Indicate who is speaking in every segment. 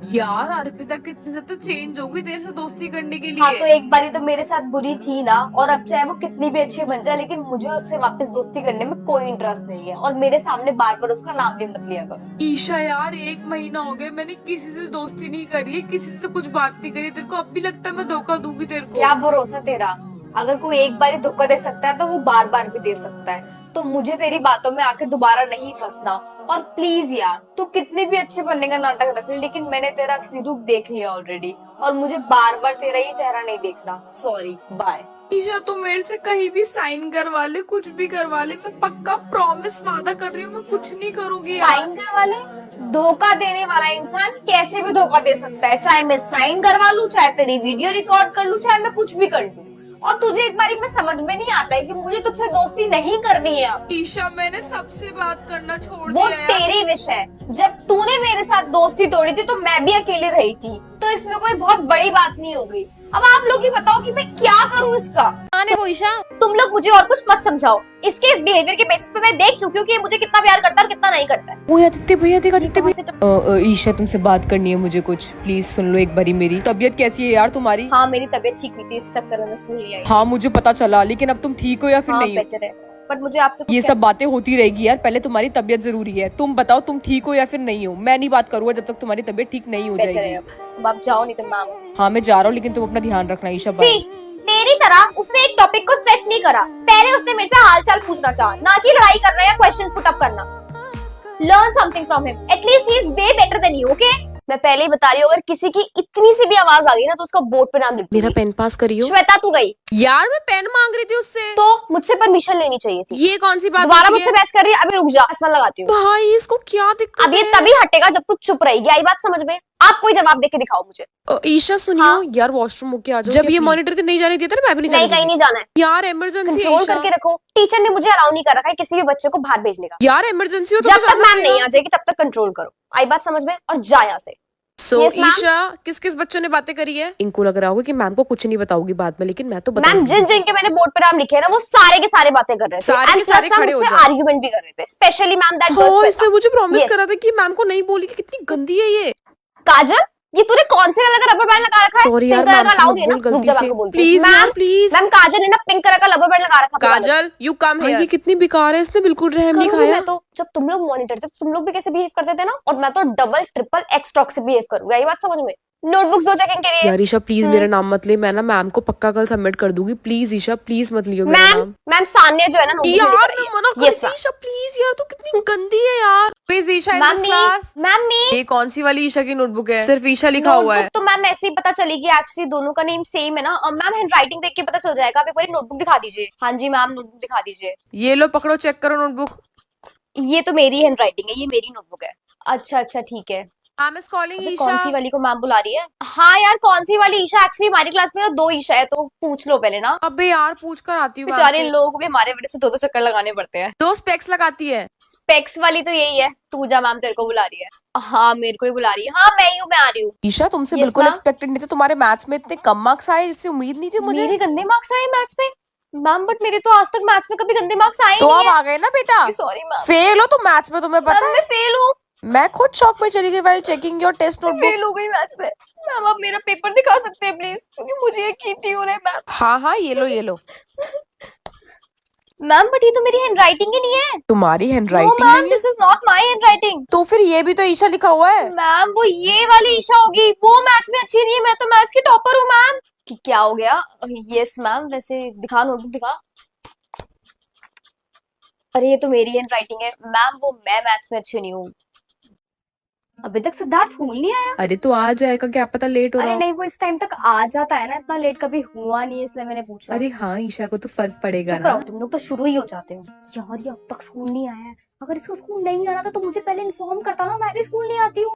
Speaker 1: यार अर्पिता कितनी ज्यादा चेंज हो गई तेरे से दोस्ती करने के
Speaker 2: हाँ
Speaker 1: लिए।
Speaker 2: तो एक बारी तो मेरे साथ बुरी थी ना, और अब चाहे वो कितनी भी अच्छी बन जाए, लेकिन मुझे उससे वापस दोस्ती करने में कोई इंटरेस्ट नहीं है, और मेरे सामने बार बार उसका नाम भी मत लिया करो।
Speaker 1: ईशा यार 1 महीना हो गया मैंने किसी से दोस्ती नहीं करी है, किसी से कुछ बात नहीं करी। तेरे को अब भी लगता है मैं धोखा दूंगी तेरे को?
Speaker 2: क्या भरोसा तेरा? अगर कोई एक बार धोखा दे सकता है तो वो बार बार भी दे सकता है। तो मुझे तेरी बातों में आके दोबारा नहीं फंसना। और प्लीज यार, तू कितने भी अच्छे बनने का नाटक रख ले, लेकिन मैंने तेरा असली रूप देख लिया ऑलरेडी, और मुझे बार बार तेरा ये चेहरा नहीं देखना। Sorry, bye.
Speaker 1: ईशा तू मेरे से कहीं भी साइन करवा ले, कुछ भी करवा ले, मैं पक्का प्रॉमिस वादा कर रही हूँ मैं कुछ नहीं करूंगी यार।
Speaker 2: साइन करवा ले? धोखा देने वाला इंसान कैसे भी धोखा दे सकता है, चाहे मैं साइन करवा लूं, चाहे तेरी वीडियो रिकॉर्ड कर लूं, चाहे मैं कुछ भी कर लूं। और तुझे एक बारी में समझ में नहीं आता है कि मुझे तुझसे दोस्ती नहीं करनी है अब।
Speaker 1: ईशा मैंने सबसे बात करना छोड़
Speaker 2: वो
Speaker 1: दिया यार।
Speaker 2: तेरी विश है। जब तूने मेरे साथ दोस्ती तोड़ी थी तो मैं भी अकेले रही थी, तो इसमें कोई बहुत बड़ी बात नहीं हो गई। अब आप लोग ही बताओ कि मैं क्या करूं इसका।
Speaker 3: आने वो ईशा।
Speaker 2: तुम लोग मुझे और कुछ मत समझाओ। इसके इस बिहेवियर के बेसिस पे मैं देख चुकी हूँ कि ये मुझे कितना प्यार करता है और कितना नहीं करता है।
Speaker 3: वो आदित्य भैया, देख आदित्य
Speaker 2: कहाँ से
Speaker 3: भैया। ईशा तुमसे बात करनी है मुझे कुछ, प्लीज सुन लो एक बारी मेरी। तबीयत कैसी है यार तुम्हारी?
Speaker 2: हाँ, मेरी तबीयत ठीक नहीं थी, इस चक्कर में मैं स्कूल नहीं आई।
Speaker 3: हाँ मुझे पता चला, लेकिन अब तुम ठीक हो या फिर
Speaker 2: हाँ,
Speaker 3: नहीं हो?
Speaker 2: बेटर है, बट मुझे आपसे कुछ
Speaker 3: ये सब बातें होती रहेगी यार, पहले तुम्हारी तबीयत जरूरी है। तुम बताओ तुम ठीक हो या फिर नहीं हो। मैं नहीं बात करूंगा जब तक तुम्हारी तबीयत ठीक नहीं हो
Speaker 2: बेटर
Speaker 3: जाएगी।
Speaker 2: है। अब आप जाओ, नहीं तो मैम।
Speaker 3: हाँ मैं जा रहा हूँ, लेकिन तुम अपना ध्यान रखना ईशा। बाय।
Speaker 2: सी, तेरी तरह उसने एक टॉपिक को स्ट्रेच नहीं करा। पहले उसने मेरे से हालचाल पूछना चाहा, ना कि लड़ाई करना या क्वेश्चंस पुट अप करना। Learn something from him, at least he is way better than you, okay? मैं पहले ही बता रही हूँ, अगर किसी की इतनी सी भी आवाज आ गई ना तो उसका बोर्ड पे नाम लिख
Speaker 3: मेरा
Speaker 2: दूंगी।
Speaker 3: पेन पास करियो।
Speaker 2: श्वेता, तू गई
Speaker 1: यार मैं पेन मांग रही थी उससे।
Speaker 2: तो मुझसे परमिशन लेनी चाहिए थी।
Speaker 1: ये कौन सी बात
Speaker 2: दोबारा
Speaker 1: होती
Speaker 2: मुझसे
Speaker 1: है?
Speaker 2: बहस कर रही है? अभी रुक जा, आसमान लगाती हूँ।
Speaker 1: भाई इसको क्या दिक्कत
Speaker 2: अब ये
Speaker 1: है?
Speaker 2: तभी हटेगा जब तू चुप रहेगी। आई बात समझ में? आप कोई जवाब देके दिखाओ मुझे।
Speaker 1: ईशा सुनियो
Speaker 2: हाँ?
Speaker 1: यार वॉशरूम होके आ जाओ।
Speaker 3: जब
Speaker 1: जब ये मॉनिटर से नहीं जाने देता ना मैं भी नहीं
Speaker 2: नहीं,
Speaker 1: जाने
Speaker 2: कहीं
Speaker 1: दूंगी।
Speaker 2: नहीं जाना है।
Speaker 1: यार इमरजेंसी है
Speaker 2: कंट्रोल
Speaker 1: ईशा।
Speaker 2: करके रखो। टीचर ने मुझे अलाउ नहीं कर रखा है किसी भी बच्चे को बाहर भेजने का।
Speaker 1: यार इमरजेंसी हो तो
Speaker 2: जब तक
Speaker 1: जाना
Speaker 2: मैम नहीं आ जाएगी तब तक कंट्रोल करो। आई बात समझ में? और जा यहाँ से।
Speaker 1: सो
Speaker 2: Yes, ma'am?
Speaker 1: ईशा किस किस बच्चों ने बातें करी है? इनको लग रहा होगा कि मैम को कुछ नहीं बताओगी बाद में, लेकिन मैं तो
Speaker 2: मैम,
Speaker 1: बताऊंगी।
Speaker 2: जिन जिन के मैंने बोर्ड पे नाम लिखे हैं ना, वो सारे के सारे बातें कर रहे थे।
Speaker 1: सारे के
Speaker 2: And
Speaker 1: सारे
Speaker 2: plus,
Speaker 1: खड़े हो
Speaker 2: मुझसे
Speaker 1: जाओ।
Speaker 2: आर्ग्यूमेंट भी कर रहे थे, स्पेशली मैम दैट
Speaker 1: हाँ
Speaker 2: गर्ल
Speaker 1: इसने मुझे प्रॉमिस
Speaker 2: Yes.
Speaker 1: करा था कि मैम को नहीं बोली कि कितनी गंदी है ये।
Speaker 2: काजल, ये तूने कौन से कलर का रबर बैंड लगा रखा है?
Speaker 1: सॉरी यार
Speaker 2: पिंक कलर
Speaker 1: मैम
Speaker 2: का
Speaker 1: से
Speaker 2: अलाउड
Speaker 1: मत
Speaker 2: है ना?
Speaker 1: बोल
Speaker 2: रुक
Speaker 1: गलती
Speaker 2: जा,
Speaker 1: से।
Speaker 2: मैं आपको बोलती हूँ।
Speaker 1: प्लीज यार
Speaker 2: मैम,
Speaker 1: प्लीज।
Speaker 2: मैम काजल ने ना पिंक कलर का रबर बैंड लगा रखा था।
Speaker 1: काजल यू कम
Speaker 2: हाँ,
Speaker 1: है। ये कितनी बेकार है, इसने बिल्कुल रहम नहीं
Speaker 2: करूंगी
Speaker 1: खाया।
Speaker 2: मैं तो। जब तुम लोग मॉनिटर थे तो तुम लोग भी कैसे बिहेव करते थे ना, और मैं तो डबल ट्रिपल एक्स टॉक से बिहेव करूंगा। ये बात समझ में? नोटबुक्स दो चेकिंग के लिए।
Speaker 1: यार ईशा प्लीज मेरा नाम मत ले, मैं ना मैम को पक्का कल सबमिट कर दूंगी। प्लीज ईशा प्लीज मत लियो मेरा
Speaker 2: मैम,
Speaker 1: नाम।
Speaker 2: मैम सान्या जो है ना, notebook
Speaker 1: यार
Speaker 2: लेकर आई
Speaker 1: मैं
Speaker 2: है।
Speaker 1: मना
Speaker 2: Yes,
Speaker 1: करती
Speaker 2: ma'am.
Speaker 1: ईशा प्लीज यार, तू कितनी गंदी है यार। Please Isha in this
Speaker 2: mummy,
Speaker 1: class.
Speaker 2: Mummy,
Speaker 1: ये कौन सी वाली ईशा की नोटबुक है? सिर्फ ईशा लिखा हुआ है।
Speaker 2: नोटबुक तो मैम ऐसे ही पता चलेगी, एक्चुअली दोनों का नेम सेम है ना। मैम हैंडराइटिंग देख के पता चल जाएगा। आप एक बार नोटबुक दिखा दीजिए। हाँ जी मैम, नोटबुक दिखा दीजिए।
Speaker 1: ये लो पकड़ो, चेक करो नोटबुक।
Speaker 2: ये तो मेरी हैंडराइटिंग है, ये मेरी नोटबुक है। अच्छा अच्छा, ठीक है।
Speaker 1: मैम इज कॉलिंग
Speaker 2: अबे,
Speaker 1: ईशा।
Speaker 2: कौन सी वाली को मैम बुला रही है? हाँ यार, कौन सी वाली ईशा? एक्चुअली हमारी क्लास में ना 2 ईशा है, तो पूछ लो पहले ना।
Speaker 1: अबे यार पूछ कर आती हूँ मैम
Speaker 2: बेचारे
Speaker 1: से।
Speaker 2: लोगों को भी हमारे वजह से 2 चक्कर लगाने पड़ते हैं।
Speaker 1: दो स्पेक्स लगाती है।
Speaker 2: स्पेक्स वाली तो यही है। तू जा, मैम तेरे को बुला रही है। हाँ, मेरे को ही बुला रही है। हाँ, मैं ही हूँ, मैं आ रही हूँ।
Speaker 3: ईशा तुमसे
Speaker 2: Yes,
Speaker 3: बिल्कुल
Speaker 2: ma'am.
Speaker 3: एक्सपेक्टेड नहीं था, तुम्हारे मैथ्स में इतने कम मार्क्स आए, इससे उम्मीद नहीं थी मुझे।
Speaker 2: मेरे गंदे मार्क्स आए मैथ्स में? मैम, बट मेरे तो आज तक मैथ्स में कभी गंदे मार्क्स आए
Speaker 3: तो
Speaker 2: नहीं
Speaker 3: अब
Speaker 2: है।
Speaker 3: आ गए ना बेटा।
Speaker 2: Sorry ma'am.
Speaker 3: फेल हो तुम मैथ्स में, तुम्हें पता
Speaker 2: मैम,
Speaker 3: है।
Speaker 2: मैं फेल हूँ।
Speaker 3: मैं खुद शॉक में चली गई व्हाइल चेकिंग योर टेस्ट
Speaker 2: मैं
Speaker 3: नोटबुक।
Speaker 2: फेल हो गई मैथ्स में। मैम, आप मेरा पेपर दिखा सकते हैं प्लीज, क्योंकि मुझे ये कीटी हो रहा है मैम।
Speaker 3: हाँ हाँ ये लो ये लो।
Speaker 2: मैम, बट ये तो मेरी हैंडराइटिंग ही नहीं है।
Speaker 3: तुम्हारी
Speaker 2: नो
Speaker 3: हैंडराइटिंग
Speaker 2: मैम,
Speaker 3: नहीं है
Speaker 2: this is not my handwriting.
Speaker 3: तो फिर ये भी तो ईशा लिखा हुआ है।
Speaker 2: मैम, वो ये वाली ईशा होगी, वो मैथ्स में अच्छी नहीं है। मैं तो मैथ्स की टॉपर हूँ मैम। कि क्या हो गया? यस मैम, वैसे दिखा, नोटबुक दिखा। अरे, ये तो मेरी हैंडराइटिंग है मैम, वो मैं मैथ्स में अच्छी नहीं हूँ। अभी तक सिद्धार्थ स्कूल नहीं आया?
Speaker 1: अरे तो आ जाएगा, क्या पता लेट हो रहा
Speaker 2: अरे
Speaker 1: हो।
Speaker 2: नहीं, वो इस टाइम तक आ जाता है ना, इतना लेट कभी हुआ नहीं है, इसलिए मैंने पूछा।
Speaker 1: अरे हाँ ईशा को तो फर्क पड़ेगा
Speaker 2: चुप
Speaker 1: ना।
Speaker 2: रहो, तुम लोग तो शुरू ही हो जाते हो। यार, ये अब तक स्कूल नहीं आया है। अगर इसको स्कूल नहीं आना था तो मुझे पहले इन्फॉर्म करता ना, मैं भी स्कूल नहीं आती हूँ।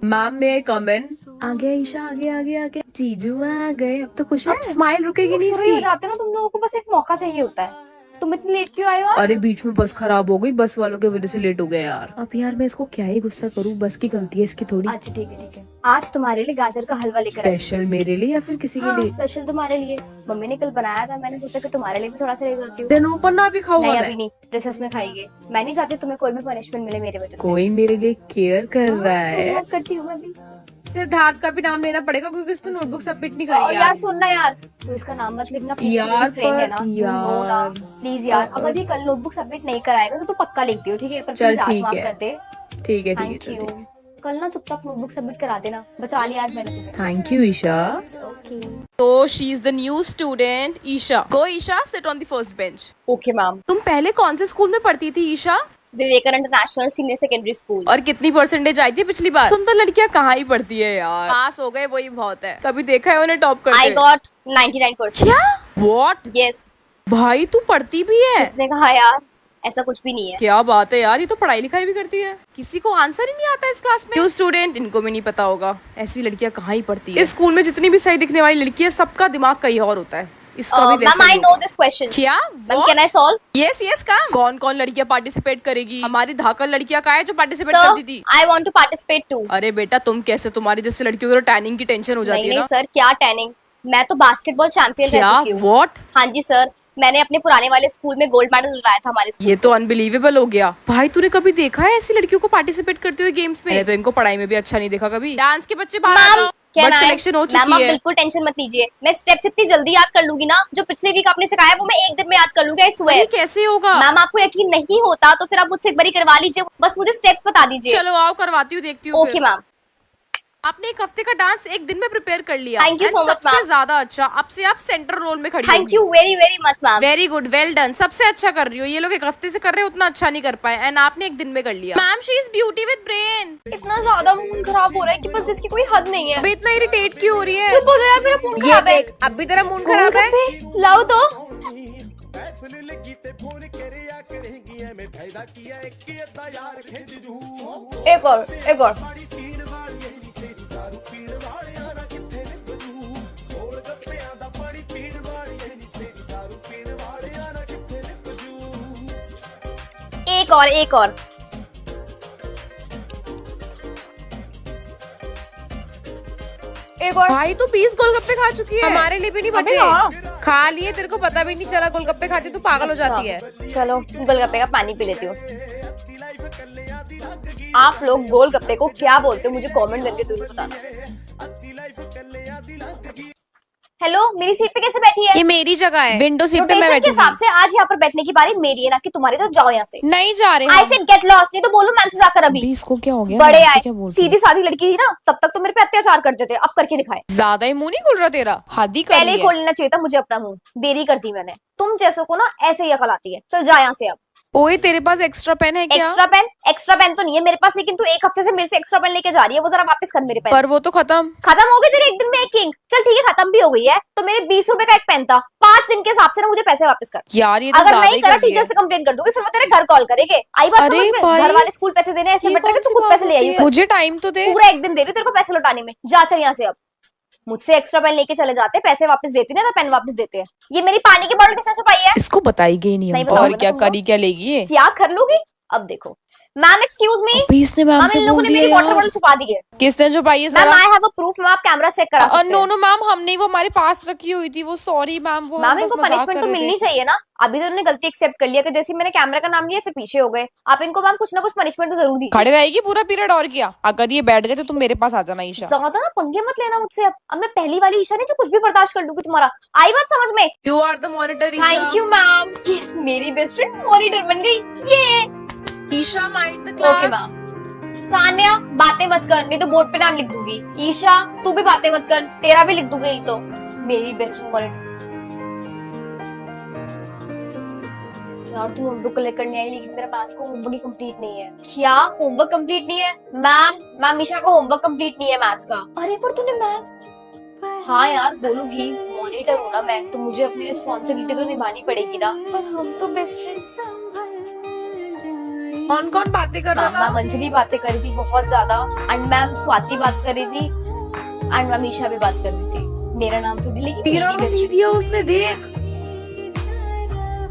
Speaker 1: मैम मे आई कम इन? आ गया ईशा, आगे आगे आगे। जीजू आ गए, अब तो खुश है। अब स्माइल रुकेगी नहीं
Speaker 2: शुरू ही हो
Speaker 1: इसकी।
Speaker 2: जाते हो ना तुम लोगों को, बस एक मौका चाहिए होता है। तुम इतनी लेट क्यों आए हो आज?
Speaker 1: अरे बीच में बस खराब हो गई, बस वालों की वजह से लेट हो गया यार। अब यार मैं इसको क्या ही गुस्सा करूँ, बस की गलती है इसकी थोड़ी।
Speaker 2: अच्छा ठीक है, ठीक है। आज तुम्हारे लिए गाजर का हलवा लेकर आई।
Speaker 1: स्पेशल मेरे लिए या फिर किसी के
Speaker 2: हाँ,
Speaker 1: लिए?
Speaker 2: स्पेशल तुम्हारे लिए। मम्मी ने कल बनाया था, मैंने सोचा कि तुम्हारे लिए भी थोड़ा सा ले जाती हूँ।
Speaker 1: दिन ऊपर ना भी खाऊंगा
Speaker 2: नहीं
Speaker 1: मैं।
Speaker 2: अभी नहीं, रिसेस में खाएंगे। मैं नहीं चाहती तुम्हें कोई भी पनिशमेंट मिले मेरी वजह से।
Speaker 1: कोई मेरे लिए केयर कर रहा है।
Speaker 2: हाँ, करती हूँ मैं भी।
Speaker 1: सिद्धार्थ का भी नाम लेना पड़ेगा क्योंकि उसने नोटबुक सबमिट नहीं
Speaker 2: और
Speaker 1: करी
Speaker 2: यार
Speaker 1: यार।
Speaker 2: सुनना यार, तू इसका नाम मत लिखना प्लीज।
Speaker 1: यार,
Speaker 2: फ्रेंड है
Speaker 1: पर
Speaker 2: ना,
Speaker 1: यार।
Speaker 2: प्लीज यार। अगर ये कल नोटबुक सबमिट नहीं कराएगा तो तू पक्का लिख दियो, ठीक है? पर
Speaker 1: चल,
Speaker 2: प्लीज आज
Speaker 1: ठीक
Speaker 2: माफ
Speaker 1: है।
Speaker 2: कर दे।
Speaker 1: ठीक है
Speaker 2: थैंक
Speaker 1: चल
Speaker 2: यू।
Speaker 1: ठीक।
Speaker 2: कल ना चुपचाप नोटबुक सबमिट करा देना, बचा लिया आज मैंने तुम्हें।
Speaker 1: Thank you Isha.
Speaker 2: ओके।
Speaker 3: तो she is the new student Isha. Go Isha, sit on the first bench.
Speaker 2: Okay ma'am.
Speaker 3: तुम पहले कौन से स्कूल में पढ़ती थी Isha?
Speaker 2: Vivekananda national senior secondary school.
Speaker 3: और कितनी परसेंटेज आई थी पिछली बार? सुंदर लड़कियां कहाँ ही पढ़ती है यार, पास हो गए वही बहुत है। कभी देखा है उन्हें टॉप करते?
Speaker 2: I got 99%।
Speaker 3: क्या? व्हाट?
Speaker 2: यस।
Speaker 3: भाई तू पढ़ती भी है?
Speaker 2: किसने कहा यार? ऐसा कुछ भी नहीं है।
Speaker 3: क्या बात है यार, ये तो पढ़ाई लिखाई भी करती है। किसी को आंसर ही नहीं आता इस क्लास में। क्यों स्टूडेंट, इनको भी नहीं पता होगा। ऐसी लड़कियां कहाँ ही पढ़ती है। इस स्कूल में जितनी भी सही दिखने वाली लड़कियां, सबका दिमाग कहीं और होता है। इसका भी
Speaker 2: मैम
Speaker 3: वैसा
Speaker 2: आई
Speaker 3: ही
Speaker 2: नो
Speaker 3: होगा।
Speaker 2: This question.
Speaker 3: क्या?
Speaker 2: Ma'am can I solve?
Speaker 3: Yes yes काम। कौन कौन लड़कियां पार्टिसिपेट करेगी? हमारी धाकल लड़कियां कहाँ है जो पार्टिसिपेट करती थी?
Speaker 2: I want to participate too.
Speaker 3: अरे बेटा तुम कैसे, तुम्हारी जैसे लड़कियों को तो टैनिंग की टेंशन हो जाती
Speaker 2: नहीं
Speaker 3: है
Speaker 2: नहीं
Speaker 3: ना।
Speaker 2: सर, क्या टैनिंग? मैं तो बास्केटबॉल चैंपियन रह
Speaker 3: क्या?
Speaker 2: चुकी हूँ।
Speaker 3: व्हाट?
Speaker 2: हाँ जी सर, मैंने अपने पुराने वाले स्कूल में गोल्ड मेडल दिलवाया था हमारे स्कूल।
Speaker 3: ये तो अनबिलीवेबल हो गया। भाई तूने कभी देखा है ऐसी लड़कियों को पार्टिसिपेट करते हुए गेम्स में? मैंने तो इनको पढ़ाई में भी अच्छा नहीं देखा कभी। डांस के बच्चे बाहर आ जाओ। बट सिलेक्शन हो
Speaker 2: मैम
Speaker 3: चुकी
Speaker 2: आप
Speaker 3: है।
Speaker 2: बिल्कुल टेंशन मत लीजिए, मैं स्टेप्स इतनी जल्दी याद कर लूंगी ना, जो पिछले वीक आपने सिखाया वो मैं एक दिन में याद कर लूंगी। आई
Speaker 3: ये
Speaker 2: स्वेयर।
Speaker 3: कैसे होगा?
Speaker 2: मैम आपको यकीन नहीं होता तो फिर आप मुझसे एक बारी करवा लीजिए, बस मुझे स्टेप्स बता दीजिए।
Speaker 3: चलो आओ करवाती हूँ, देखती हूँ।
Speaker 2: Okay ma'am.
Speaker 3: आपने एक हफ्ते का डांस एक दिन में प्रिपेयर कर लिया।
Speaker 2: Thank you
Speaker 3: And
Speaker 2: so much,
Speaker 3: सबसे
Speaker 2: ma'am.
Speaker 3: ज्यादा अच्छा, अब से आप सेंटर रोल में खड़ी
Speaker 2: thank you very very much ma'am.
Speaker 3: Very good, well done, सबसे अच्छा कर रही हो। ये लोग एक हफ्ते से कर रहे हो, उतना अच्छा नहीं कर पाए, एंड आपने एक दिन में कर लिया। Ma'am she is beauty with brain.
Speaker 2: इतना ज्यादा मूड खराब हो रहा है कि बस जिसकी कोई हद नहीं है।
Speaker 3: अबे इतना इरिटेट क्यों हो रही है?
Speaker 2: चुप हो जाओ यार, मेरा मूड
Speaker 3: ये
Speaker 2: खराब है।
Speaker 3: देख, अब भी तेरा मूड खराब है।
Speaker 2: लाओ तो। एक और एक और। एक और एक और। एक और।
Speaker 3: भाई तू 20 गोलगप्पे खा चुकी है। हमारे लिए भी नहीं
Speaker 2: अबे
Speaker 3: बचे।
Speaker 2: हाँ।
Speaker 3: खा लिए, तेरे को पता भी नहीं चला। गोलगप्पे खाती तू पागल हो जाती है।
Speaker 2: चलो गोलगप्पे का पानी पी लेती हूँ। आप लोग गोलगप्पे को क्या बोलते हो मुझे कमेंट करके जरूर बताना। हेलो, मेरी सीट पे कैसे बैठी है?
Speaker 3: ये मेरी जगह है, विंडो सीट पे मैं
Speaker 2: रोटेशन के
Speaker 3: बैठूंगी।
Speaker 2: हिसाब से आज यहाँ पर बैठने की बारी मेरी है, ना कि तुम्हारी। तो जाओ यहाँ से।
Speaker 3: नहीं जा रहे
Speaker 2: आई
Speaker 3: हम।
Speaker 2: सेड गेट लॉस्ट, नहीं तो बोलो मैम से जाकर अभी।
Speaker 3: इसको क्या हो गया?
Speaker 2: बड़े
Speaker 3: मैम से
Speaker 2: आए,
Speaker 3: क्या बोल रही है?
Speaker 2: सीधी सादी लड़की थी ना, तब तक तो मेरे पे अत्याचार करते थे, अब करके दिखाए।
Speaker 3: ज्यादा ही मुंह नहीं खुल रहा तेरा, हद ही कर
Speaker 2: पहले
Speaker 3: रही
Speaker 2: ही
Speaker 3: है।
Speaker 2: खोल लेना चाहिए था मुझे अपना मुंह, देरी कर दी मैंने। तुम जैसों को ना ऐसे ही अकल आती है। चल जा यहाँ से अब।
Speaker 3: ओए तेरे पास एक्स्ट्रा पेन है क्या?
Speaker 2: एक्स्ट्रा पेन तो नहीं है मेरे पास, लेकिन तू एक हफ्ते से मेरे से एक्स्ट्रा पेन लेके जा रही है, वो जरा वापस कर मेरे पेन।
Speaker 3: पर वो तो खत्म।
Speaker 2: खत्म हो गई तेरे एक दिन में एक किंग। चल ठीक है, खत्म भी हो गई है तो मेरे 20 रुपए का एक पेन था, 5 दिन के हिसाब से ना मुझे पैसे वापस कर।
Speaker 3: यार ये तो
Speaker 2: अगर
Speaker 3: ज्यादा
Speaker 2: नहीं
Speaker 3: ही
Speaker 2: करा
Speaker 3: कर रही
Speaker 2: टीचर
Speaker 3: है।
Speaker 2: से कंप्लेन कर दूंगी, फिर वो तेरे घर कॉल करेंगे। आई बात
Speaker 3: अरे
Speaker 2: समझ में?
Speaker 3: भाई,
Speaker 2: घर वाले स्कूल पैसे देने ऐसे
Speaker 3: ये
Speaker 2: बेटर
Speaker 3: कौन
Speaker 2: है
Speaker 3: सी
Speaker 2: तू खुद
Speaker 3: बात
Speaker 2: पैसे ले
Speaker 3: होती
Speaker 2: आई।
Speaker 3: है? मुझे टाइम तो दे।
Speaker 2: पूरा एक दिन दे रही हूँ तेरे को पैसे लौटाने में। जा चल यहाँ से अब। मुझसे एक्स्ट्रा पेन लेके चले जाते, पैसे वापस देती ना तो पेन वापस देते हैं। ये मेरी पानी की बोतल किसने छुपाई है?
Speaker 3: इसको बताई गई नहीं
Speaker 2: नहीं
Speaker 3: हमको।
Speaker 2: बताऊंगी
Speaker 3: और क्या
Speaker 2: मैं तुमको।
Speaker 3: करी, क्या लेगी ये?
Speaker 2: क्या कर लूंगी? अब देखो मैम, एक्सक्यूज मी।
Speaker 3: अबे इसने मैम
Speaker 2: मैम
Speaker 3: से
Speaker 2: इन लोगों
Speaker 3: बोल
Speaker 2: ने
Speaker 3: दिया
Speaker 2: मेरी वाटर
Speaker 3: यार।
Speaker 2: बॉटल छुपा दी है।
Speaker 3: किसने छुपाई है
Speaker 2: मैम
Speaker 3: जरा?
Speaker 2: I have a proof, ma'am आप कैमरा चेक करा सकते हैं।
Speaker 3: नो नो मैम, हमने वो हमारे पास रखी हुई थी वो। सॉरी मैम, वो हम
Speaker 2: मैम
Speaker 3: बस
Speaker 2: इनको
Speaker 3: मजाक
Speaker 2: पनिशमेंट
Speaker 3: कर
Speaker 2: तो
Speaker 3: रहे
Speaker 2: मिलनी
Speaker 3: थे।
Speaker 2: चाहिए ना। अभी तो उन्होंने गलती एक्सेप्ट कर लिया कि जैसे ही मैंने कैमरा का नाम लिया फिर पीछे हो गए। आप इनको मैम कुछ ना कुछ पनिशमेंट तो जरूर दीजिए।
Speaker 3: खड़े रहेगी पूरा पीरियड, और क्या? अगर ये बैठ गए तो तुम मेरे पास आ जाना ईशा।
Speaker 2: ज्यादा ना पंगे मत लेना मुझसे। अब मैं पहली वाली ईशा नहीं जो कुछ भी बर्दाश्त कर लूंगी तुम्हारा। आई बात समझ में?
Speaker 3: You are the monitor
Speaker 2: thank you ma'am. Yes, मेरी बेस्ट फ्रेंड मॉनिटर बन गई। ये
Speaker 3: Isha mind the
Speaker 2: okay ma'am. Sanya बातें मत कर, नहीं तो बोर्ड पे नाम लिख दूंगी। ईशा तू भी बातें मत कर, तेरा भी लिख दूंगी। नहीं तो मेरी बेस्ट फ्रेंड मॉनिटर। यार तू नोटबुक कलेक्ट करने आई, लेकिन मेरा पास को होमवर्क ही कंप्लीट नहीं है। क्या होमवर्क कंप्लीट नहीं है? मैम ईशा को होमवर्क कंप्लीट नहीं है मैथ्स का। अरे पर तूने मैम। हाँ यार बोलूंगी, मॉनिटर हूँ ना मैं, तो मुझे अपनी रिस्पॉन्सिबिलिटी तो निभानी पड़ेगी ना। पर हम तो बेस्ट फ्रेंड्स।
Speaker 3: कौन कौन बातें कर रहा था?
Speaker 2: मैम अंजलि बातें कर रही थी बहुत ज्यादा, एंड मैम स्वाति बात कर रही थी, एंड मैम ईशा भी बात कर रही थी। मेरा नाम थोड़ी, लेकिन
Speaker 3: तेरा
Speaker 2: मेरी
Speaker 3: नाम
Speaker 2: best
Speaker 3: नहीं दिया उसने, देख।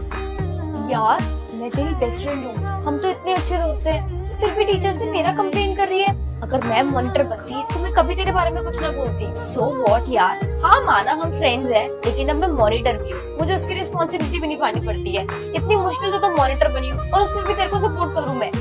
Speaker 2: friend- यार मैं तेरी बेस्ट फ्रेंड हूँ, हम तो इतने अच्छे दोस्त हैं, फिर भी टीचर से मेरा कंप्लेन कर रही है। अगर मैं मॉनिटर बनती तो मैं कभी तेरे बारे में कुछ ना बोलती। सो व्हाट यार। हाँ माना हम फ्रेंड्स हैं, लेकिन अब मैं मॉनिटर भी हूँ, मुझे उसकी रिस्पॉन्सिबिलिटी भी निभानी पड़ती है। इतनी मुश्किल से तो मॉनिटर बनी हूँ और उसमें भी तेरे को सपोर्ट करूँ मैं।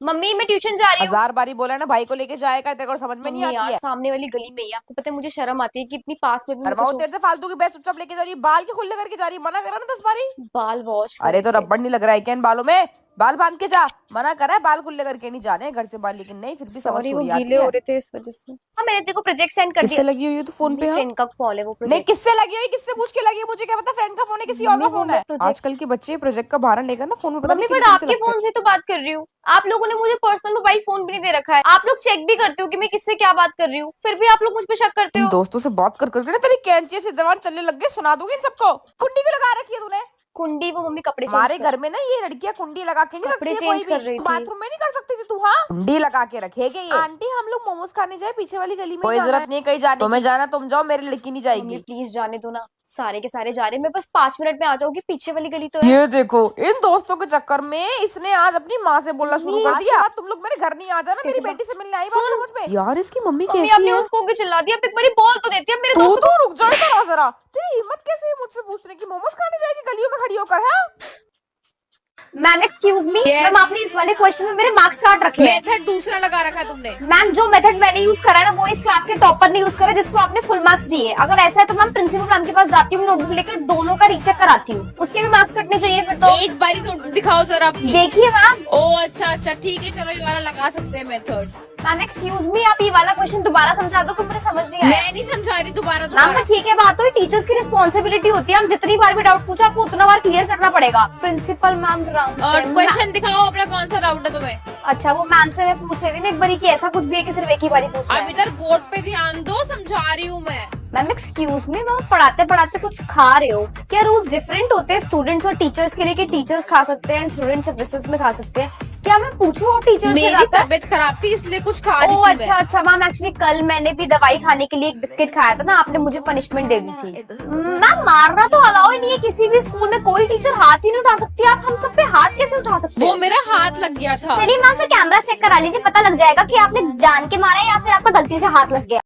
Speaker 2: मम्मी मैं ट्यूशन जा रही हूँ।
Speaker 3: 1000 बारी बोला ना भाई को लेके जाएगा, तेरे को समझ में नहीं
Speaker 2: मम्मी
Speaker 3: आती
Speaker 2: यार
Speaker 3: है।
Speaker 2: सामने वाली गली में ही है, आपको पता है मुझे शर्म आती है कि इतनी पास में भी मेरे को
Speaker 3: करवाओ तेरे से फालतू की बहस, चुपचाप लेके जा रही है, बाल के खुले करके जा रही है, मना करा ना 10 बारी।
Speaker 2: बाल वॉश
Speaker 3: अरे तो रबड़ नहीं लग रहा है क्या इन बालों में? बाल बांध के जा, मना करा है बाल खुले करके नहीं जाने घर से बाहर, लेकिन नहीं फिर भी समझ
Speaker 2: सॉरी वो
Speaker 3: थोड़ी आती
Speaker 2: गीले हो
Speaker 3: है।
Speaker 2: रहे थे इस वजह से। हाँ मैंने तेरे को प्रोजेक्ट सेंड कर
Speaker 3: किससे
Speaker 2: दिया।
Speaker 3: लगी हुई है तू फोन पे? हाँ
Speaker 2: फ्रेंड का कॉल है वो
Speaker 3: नहीं,
Speaker 2: प्रोजेक्ट।
Speaker 3: किससे लगी हुई, किससे पूछ के लगी है? मुझे क्या पता फ्रेंड का फोन है किसी और
Speaker 2: मम्मी,
Speaker 3: का
Speaker 2: वो
Speaker 3: फोन
Speaker 2: मैं
Speaker 3: है।
Speaker 2: project-
Speaker 3: आजकल के बच्चे प्रोजेक्ट का बहाना लेकर ना फोन में पता
Speaker 2: मम्मी
Speaker 3: नहीं
Speaker 2: बट
Speaker 3: किन-किन से
Speaker 2: आपके
Speaker 3: लगते हैं।
Speaker 2: फोन से तो बात कर रही हूँ। आप लोगों ने मुझे पर्सनल मोबाइल फोन भी नहीं दे रखा है। आप लोग चेक भी करते हो कि मैं किससे क्या बात कर रही हूँ, फिर भी आप लोग मुझ पे शक करते
Speaker 3: इन
Speaker 2: हो।
Speaker 3: दोस्तों से बात कर करके ना तेरी कैंची से दीवान चलने लग गई, सुना दूंगी इन सबको। कुंडी क्यों लगा रखी है तूने?
Speaker 2: कुंडी वो मम्मी कपड़े
Speaker 3: हमारे
Speaker 2: चेंज कर।
Speaker 3: घर में ना ये लड़कियां कुंडी लगा के नहीं
Speaker 2: कपड़े
Speaker 3: रखती है कोई
Speaker 2: चेंज कर
Speaker 3: भी।
Speaker 2: रही थी।
Speaker 3: बाथरूम में नहीं कर सकती थी तू? हाँ कुंडी लगा के रखेगी ये। आंटी हम लोग मोमोज खाने जाए पीछे वाली गली में, कोई जरूरत नहीं कहीं जाने, तुम्हें जाना तुम जाओ, मेरी लड़की नहीं
Speaker 2: मम्मी
Speaker 3: जाएगी।
Speaker 2: प्लीज जाने दो ना, सारे के सारे जा रहे हैं, मैं बस 5 मिनट में आ जाऊंगी, पीछे वाली गली तो है।
Speaker 3: ये देखो इन दोस्तों के चक्कर में इसने आज अपनी माँ से बोलना शुरू कर दिया। तुम लोग मेरे घर नहीं आ जाना, मेरी बेटी से मिलने आई, बात समझ में? यार इसकी मम्मी
Speaker 2: मम्मी
Speaker 3: कैसी
Speaker 2: आपने
Speaker 3: है?
Speaker 2: उसको क्यों चिल्ला दिया? अब एक बारी बोल तो देती है मेरे
Speaker 3: तू
Speaker 2: दोस्त
Speaker 3: तो रुक जाओ इधर आ जरा। तेरी हिम्मत कैसे हुई मुझसे पूछने की मोमोज खाने जाएगी गलियों में खड़ी होकर? है
Speaker 2: ma'am excuse me
Speaker 3: Yes.
Speaker 2: Ma'am, आपने इस वाले क्वेश्चन में मेरे मार्क्स काट रखे हैं।
Speaker 3: मेथड दूसरा लगा रखा है तुमने।
Speaker 2: मैम जो मेथड मैंने यूज करा है ना वो इस क्लास के टॉपर ने यूज करा है, जिसको आपने फुल मार्क्स दिए। अगर ऐसा है तो मैम प्रिंसिपल मैम के पास जाती हूँ, नोटबुक लेकर दोनों का रीचेक कराती हूँ, उसके भी मार्क्स कटने चाहिए फिर तो।
Speaker 3: एक बारी नोटबुक दिखाओ जरा अपनी।
Speaker 2: देखिए मैम।
Speaker 3: ओ अच्छा अच्छा ठीक है, चलो ये वाला लगा सकते हैं मेथड।
Speaker 2: मैम एक्सक्यूज मी, आप ये वाला क्वेश्चन दोबारा समझा दो, मुझे समझ नहीं आया।
Speaker 3: मैं नहीं समझा रही दोबारा
Speaker 2: मैम तो ठीक है, बात तो टीचर्स की रिस्पॉन्सिबिलिटी होती है, हम जितनी बार भी डाउट पूछा आपको उतना बार क्लियर करना पड़ेगा। प्रिंसिपल मैम
Speaker 3: और क्वेश्चन दिखाओ अपना, कौन सा डाउट है तुम्हें?
Speaker 2: अच्छा वो मैम से मैं पूछ रही थी ना एक बारी कि ऐसा कुछ भी है कि सिर्फ एक ही बारी पूछना
Speaker 3: अब
Speaker 2: है।
Speaker 3: इधर बोर्ड पे ध्यान दो, समझा रही हूँ मैं।
Speaker 2: मैम एक्सक्यूज मी, मैम पढ़ाते पढ़ाते कुछ खा रहे हो क्या? रूल्स डिफरेंट होते हैं स्टूडेंट्स और टीचर्स के लिए कि टीचर्स खा सकते हैं स्टूडेंट्स रिसेस में खा सकते हैं क्या? मैं पूछूं और टीचर्स
Speaker 3: मेरी तबीयत खराब थी इसलिए कुछ खा रही
Speaker 2: ओह
Speaker 3: थी
Speaker 2: अच्छा अच्छा मैम, एक्चुअली कल मैंने भी दवाई खाने के लिए एक बिस्किट खाया था ना, आपने मुझे पनिशमेंट दे दी थी। मैम मारना तो अलाउ ही नहीं है, किसी भी स्कूल में कोई टीचर हाथ ही नहीं उठा सकती, आप हम सब पे हाथ कैसे उठा सकते
Speaker 3: वो
Speaker 2: हैं?
Speaker 3: मेरा हाथ लग गया था।
Speaker 2: चलिए मैम फिर कैमरा चेक करा लीजिए, पता लग जाएगा कि आपने जान के मारा है या फिर आपका गलती से हाथ लग गया।